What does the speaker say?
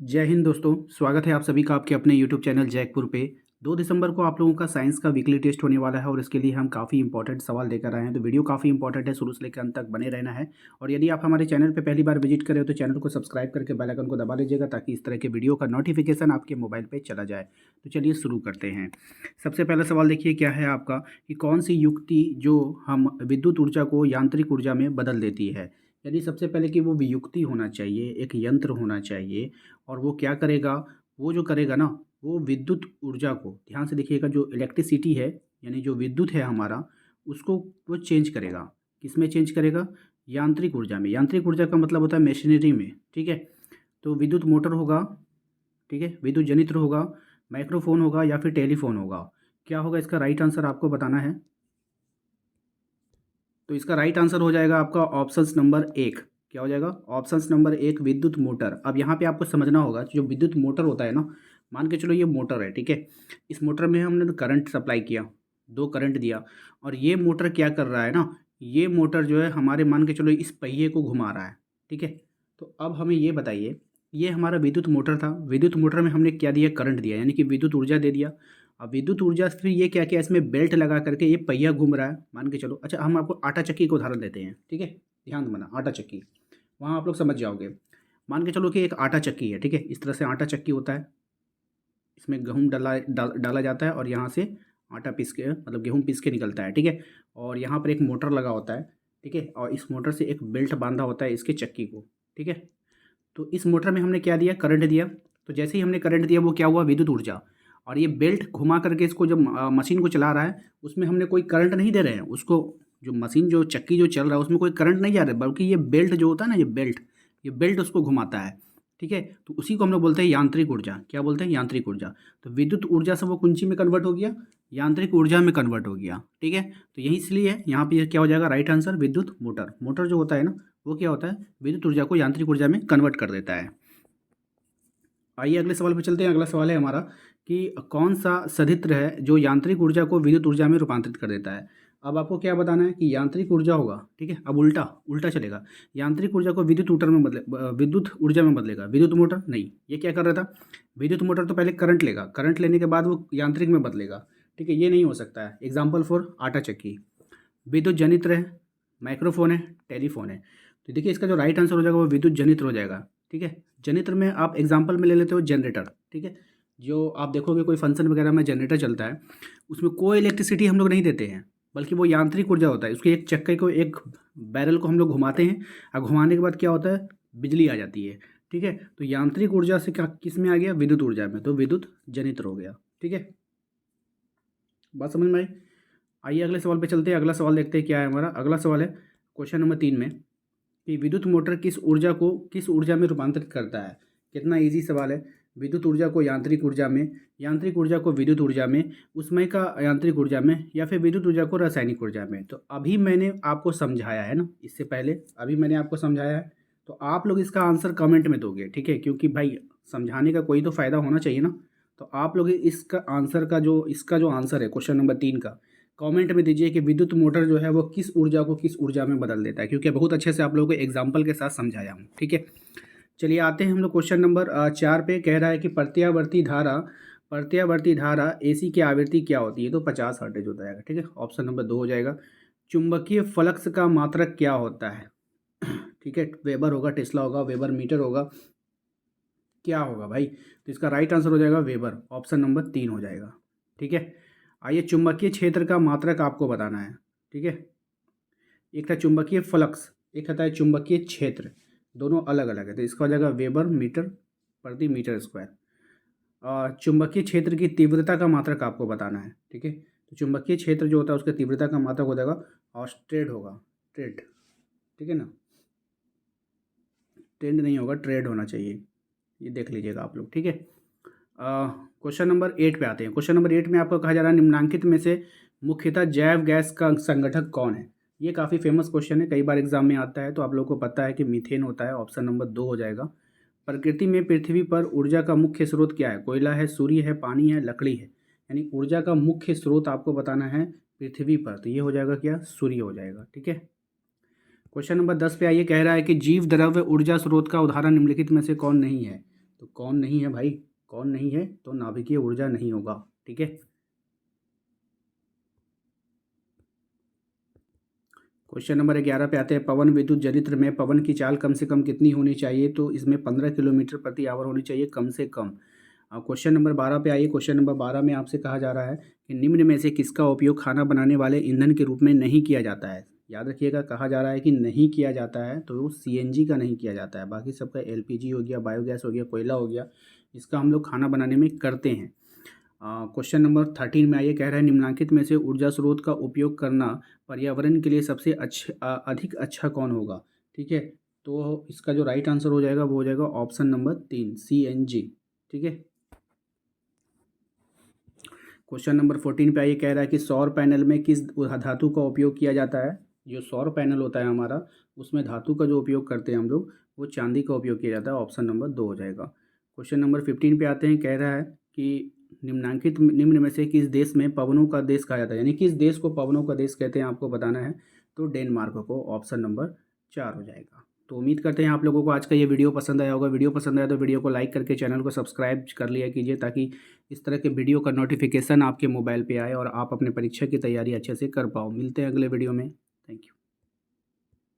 जय हिंद दोस्तों। स्वागत है आप सभी का आपके अपने यूट्यूब चैनल जैकपुर पे। 2 दिसंबर को आप लोगों का साइंस का वीकली टेस्ट होने वाला है और इसके लिए हम काफ़ी इंपॉर्टेंट सवाल लेकर आए हैं। तो वीडियो काफ़ी इंपॉर्टेंट है, शुरू से लेकर अंत तक बने रहना है। और यदि आप हमारे चैनल पे पहली बार विजिट करें हो तो चैनल को सब्सक्राइब करके बेल आइकन को दबा लीजिएगा ताकि इस तरह के वीडियो का नोटिफिकेशन आपके मोबाइल पर चला जाए। तो चलिए शुरू करते हैं। सबसे पहला सवाल देखिए क्या है आपका, कि कौन सी युक्ति जो हम विद्युत ऊर्जा को यांत्रिक ऊर्जा में बदल देती है। यानी सबसे पहले कि वो युक्ति होना चाहिए, एक यंत्र होना चाहिए। और वो क्या करेगा, वो जो करेगा ना, वो विद्युत ऊर्जा को, ध्यान से देखिएगा, जो इलेक्ट्रिसिटी है यानी जो विद्युत है हमारा, उसको वो चेंज करेगा। किस में चेंज करेगा? यांत्रिक ऊर्जा में। यांत्रिक ऊर्जा का मतलब होता है मशीनरी में, ठीक है। तो विद्युत मोटर होगा, ठीक है, विद्युत जनित्र होगा, माइक्रोफोन होगा या फिर टेलीफोन होगा। क्या होगा इसका राइट आंसर आपको बताना है। तो इसका राइट आंसर हो जाएगा आपका ऑप्शन नंबर 1। क्या हो जाएगा? ऑप्शन नंबर 1 विद्युत मोटर। अब यहाँ पे आपको समझना होगा, जो विद्युत मोटर होता है ना, मान के चलो ये मोटर है, ठीक है। इस मोटर में हमने तो करंट सप्लाई किया, 2 करंट दिया, और ये मोटर क्या कर रहा है ना, ये मोटर जो है हमारे, मान के चलो, इस पहिए को घुमा रहा है, ठीक है। तो अब हमें ये बताइए, ये हमारा विद्युत मोटर था, विद्युत मोटर में हमने क्या दिया? करंट दिया, यानी कि विद्युत ऊर्जा दे दिया। अब विद्युत ऊर्जा से फिर ये क्या किया, इसमें बेल्ट लगा करके ये पहिया घूम रहा है, मान के चलो। अच्छा, हम आपको आटा चक्की का उदाहरण देते हैं, ठीक है। ध्यान देना, आटा चक्की, वहाँ आप लोग समझ जाओगे। मान के चलो कि एक आटा चक्की है, ठीक है। इस तरह से आटा चक्की होता है, इसमें गेहूँ डाला जाता है और यहाँ से आटा पीस के, मतलब गेहूँ पीस के निकलता है, ठीक है। और यहाँ पर एक मोटर लगा होता है, ठीक है, और इस मोटर से एक बेल्ट बांधा होता है इसके चक्की को, ठीक है। तो इस मोटर में हमने क्या दिया? करंट दिया। तो जैसे ही हमने करंट दिया, वो क्या हुआ? विद्युत ऊर्जा। और ये बेल्ट घुमा करके इसको, जब मशीन को चला रहा है, उसमें हमने कोई करंट नहीं दे रहे हैं उसको। जो मशीन, जो चक्की जो चल रहा है, उसमें कोई करंट नहीं जा रहा है, बल्कि ये बेल्ट जो होता है ना, ये बेल्ट उसको घुमाता है, ठीक है। तो उसी को हम लोग बोलते हैं यांत्रिक ऊर्जा। क्या बोलते हैं? यांत्रिक ऊर्जा। तो विद्युत ऊर्जा से वो कुंची में कन्वर्ट हो गया, यांत्रिक ऊर्जा में कन्वर्ट हो गया, ठीक है। तो यही इसलिए यहाँ पे क्या हो जाएगा राइट आंसर? विद्युत मोटर। मोटर जो होता है ना, वो क्या होता है? विद्युत ऊर्जा को यांत्रिक ऊर्जा में कन्वर्ट कर देता है। आइए अगले सवाल पे चलते हैं। अगला सवाल है हमारा कि कौन सा सदित्र है जो यांत्रिक ऊर्जा को विद्युत ऊर्जा में रूपांतरित कर देता है। अब आपको क्या बताना है कि यांत्रिक ऊर्जा होगा, ठीक है। अब उल्टा उल्टा चलेगा, यांत्रिक ऊर्जा को विद्युत ऊर्जा में विद्युत ऊर्जा में बदलेगा। विद्युत मोटर नहीं, ये क्या कर रहा था? विद्युत मोटर तो पहले करंट लेगा, करंट लेने के बाद वो यांत्रिक में बदलेगा, ठीक है। ये नहीं हो सकता है। एग्जाम्पल फॉर आटा चक्की। विद्युत जनित्र है, माइक्रोफोन है, टेलीफोन है। तो देखिए इसका जो राइट आंसर हो जाएगा वो विद्युत जनित्र हो जाएगा, ठीक है। जनित्र में आप एग्जाम्पल में ले लेते हो जनरेटर, ठीक है। जो आप देखोगे कोई फंक्शन वगैरह में जनरेटर चलता है, उसमें कोई इलेक्ट्रिसिटी हम लोग नहीं देते हैं, बल्कि वो यांत्रिक ऊर्जा होता है। उसके एक चक्के को, एक बैरल को हम लोग घुमाते हैं, और घुमाने के बाद क्या होता है? बिजली आ जाती है, ठीक है। तो यांत्रिक ऊर्जा से क्या, किस में आ गया? विद्युत ऊर्जा में। तो विद्युत जनित्र हो गया, ठीक है। बात समझ में आई? आइए अगले सवाल पे चलते हैं। अगला सवाल देखते हैं क्या है हमारा। अगला सवाल है क्वेश्चन नंबर 3 में, कि विद्युत मोटर किस ऊर्जा को किस ऊर्जा में रूपांतरित करता है। कितना इजी सवाल है। विद्युत ऊर्जा को यांत्रिक ऊर्जा में, यांत्रिक ऊर्जा को विद्युत ऊर्जा में, उसमें का यांत्रिक ऊर्जा में, या फिर विद्युत ऊर्जा को रासायनिक ऊर्जा में। तो अभी मैंने आपको समझाया है ना, इससे पहले अभी मैंने आपको समझाया है। तो आप लोग इसका आंसर कमेंट में दोगे, ठीक है, क्योंकि भाई समझाने का कोई तो फ़ायदा होना चाहिए ना। तो आप लोग इसका आंसर का जो, इसका जो आंसर है क्वेश्चन नंबर 3 का, कमेंट में दीजिए कि विद्युत मोटर जो है वो किस ऊर्जा को किस ऊर्जा में बदल देता है, क्योंकि बहुत अच्छे से आप लोगों को एग्जाम्पल के साथ समझाया हूँ, ठीक है। चलिए आते हैं हम लोग क्वेश्चन नंबर 4 पे। कह रहा है कि प्रत्यावर्ती धारा एसी की आवृत्ति क्या होती है। तो 50 हर्ट्ज हो जाएगा, ठीक है। ऑप्शन नंबर 2 हो जाएगा। चुंबकीय फ्लक्स का मात्रक क्या होता है, ठीक है। वेबर होगा, टेस्ला होगा, वेबर मीटर होगा, क्या होगा भाई? तो इसका राइट आंसर हो जाएगा वेबर। ऑप्शन नंबर 3 हो जाएगा, ठीक है। आइए चुंबकीय क्षेत्र का मात्रक आपको बताना है, ठीक है। एक था चुंबकीय फ्लक्स, एक आता है चुंबकीय क्षेत्र, दोनों अलग अलग है। तो इसका हो जाएगा वेबर मीटर प्रति मीटर स्क्वायर। और चुंबकीय क्षेत्र की तीव्रता का मात्रक आपको बताना है, ठीक है। तो चुंबकीय क्षेत्र जो होता है उसकी तीव्रता का मात्रक हो जाएगा ऑस्ट्रेड होगा, ट्रेड, ठीक है ना। ट्रेंड नहीं होगा, ट्रेड होना चाहिए, ये देख लीजिएगा आप लोग, ठीक है। क्वेश्चन नंबर 8 पे आते हैं। क्वेश्चन नंबर 8 में आपको कहा जा रहा है निम्नलिखित में से मुख्यतः जैव गैस का संगठक कौन है। ये काफ़ी फेमस क्वेश्चन है, कई बार एग्जाम में आता है। तो आप लोगों को पता है कि मीथेन होता है। ऑप्शन नंबर 2 हो जाएगा। प्रकृति में पृथ्वी पर ऊर्जा का मुख्य स्रोत क्या है? कोयला है, सूर्य है, पानी है, लकड़ी है। यानी ऊर्जा का मुख्य स्रोत आपको बताना है पृथ्वी पर। तो ये हो जाएगा क्या? सूर्य हो जाएगा, ठीक है। क्वेश्चन नंबर 10 पे आइए। कह रहा है कि जीव द्रव्य ऊर्जा स्रोत का उदाहरण निम्नलिखित में से कौन नहीं है। तो कौन नहीं है भाई, कौन नहीं है, तो नाभिकीय ऊर्जा नहीं होगा। ठीक है। क्वेश्चन नंबर 11 पे आते हैं, पवन विद्युत जनित्र में पवन की चाल कम से कम कितनी होनी चाहिए, तो इसमें 15 किलोमीटर प्रति आवर होनी चाहिए कम से कम। क्वेश्चन नंबर 12 पे आइए। क्वेश्चन नंबर 12 में आपसे कहा जा रहा है कि निम्न में से किसका उपयोग खाना बनाने वाले ईंधन के रूप में नहीं किया जाता है। याद रखिएगा, कहा जा रहा है कि नहीं किया जाता है, तो वो सीएनजी का नहीं किया जाता है, बाकी सबका एलपीजी हो गया, बायोगैस हो गया, कोयला हो गया, इसका हम लोग खाना बनाने में करते हैं। क्वेश्चन नंबर 13 में आइए, कह रहा है निम्नलिखित में से ऊर्जा स्रोत का उपयोग करना पर्यावरण के लिए सबसे अधिक अच्छा कौन होगा। ठीक है, तो इसका जो राइट आंसर हो जाएगा वो हो जाएगा ऑप्शन नंबर 3 सीएनजी। ठीक है। क्वेश्चन नंबर 14 पे आइए, कह रहा है कि सौर पैनल में किस धातु का उपयोग किया जाता है। जो सौर पैनल होता है हमारा, उसमें धातु का जो उपयोग करते हैं हम लोग, वो चांदी का उपयोग किया जाता है। ऑप्शन नंबर 2 हो जाएगा। क्वेश्चन नंबर 15 पे आते हैं, कह रहा है कि निम्न में से किस देश में पवनों का देश कहा जाता है, यानी किस देश को पवनों का देश कहते हैं, आपको बताना है। तो डेनमार्क को। ऑप्शन नंबर 4 हो जाएगा। तो उम्मीद करते हैं आप लोगों को आज का ये वीडियो पसंद आया होगा। वीडियो पसंद आया तो वीडियो को लाइक करके चैनल को सब्सक्राइब कर लिया कीजिए, ताकि इस तरह के वीडियो का नोटिफिकेशन आपके मोबाइल पे आए और आप अपने परीक्षा की तैयारी अच्छे से कर पाओ। मिलते हैं अगले वीडियो में। Thank you.